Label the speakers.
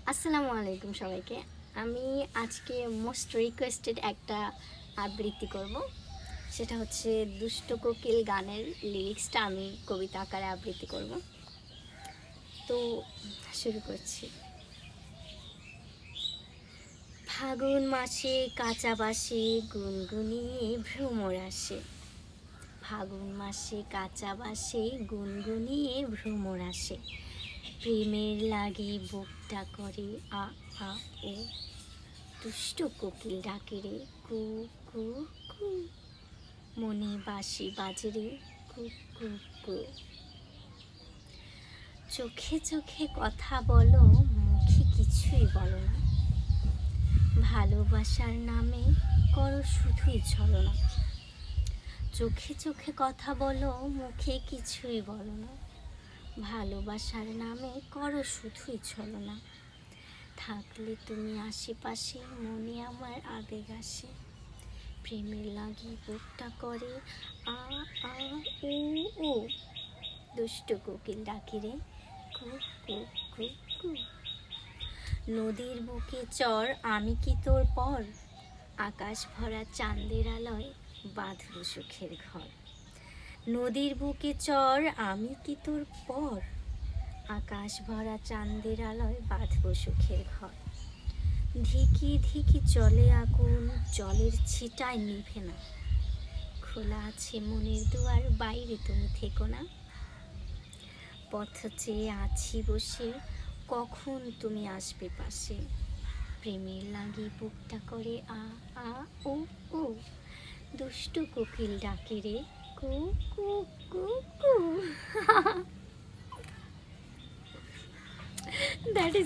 Speaker 1: আসসালামু আলাইকুম সবাইকে। আমি আজকে মোস্ট রিকোয়েস্টেড একটা আবৃত্তি করব। সেটা হচ্ছে দুষ্ট কোকিল গানের লিরিক্সটা আমি কবিতা আকারে আবৃত্তি করব। তো শুরু করছি। ফাগুন মাসে কাঁচা বাসে গুনগুনিয়ে ভ্রমর আসে। ফাগুন মাসে কাঁচা বাসে গুনগুনিয়ে ভ্রমর আসে। প্রেমের লাগি বুকটা করে আ আ ও। দুষ্ট কোকিল ডাকে রে কু কু কু। মনে বাঁশি বাজে রে কু কু কু। চোখে চোখে কথা বলো, মুখে কিছুই বলো না। ভালোবাসার নামে করো শুধুই ছলনা। চোখে চোখে কথা বলো, মুখে কিছুই বলো না। ভালোবাসার নামে করো শুধুই ছলনা। থাকলে তুমি আশেপাশে মনে আমার আবেগ আসে। প্রেমের লাগি বুকটা করে আ আ উ উ। দুষ্ট কোকিল ডাকে রে কু কু কু কু। নদীর বুকে চর আমি কি তোর পর। আকাশ ভরা চাঁদের আলোয় বাঁধব সুখের ঘর। নদীর বুকে চর আমি কি তোর পর। আকাশ ভরা চাঁদের আলোয় বাঁধব সুখের ঘর। ধিকি ধিকি চলে আগুন, জলের ছিটায় নিভে না। খোলা আছে মনের দুয়ার, বাইরে তুমি থেকো না। পথ চেয়ে আছি বসে, কখন তুমি আসবে পাশে। প্রেমের লাগি বুকটা করে আ আ উ উ। দুষ্ট কোকিল ডাকে রে কু কু কু কু। That is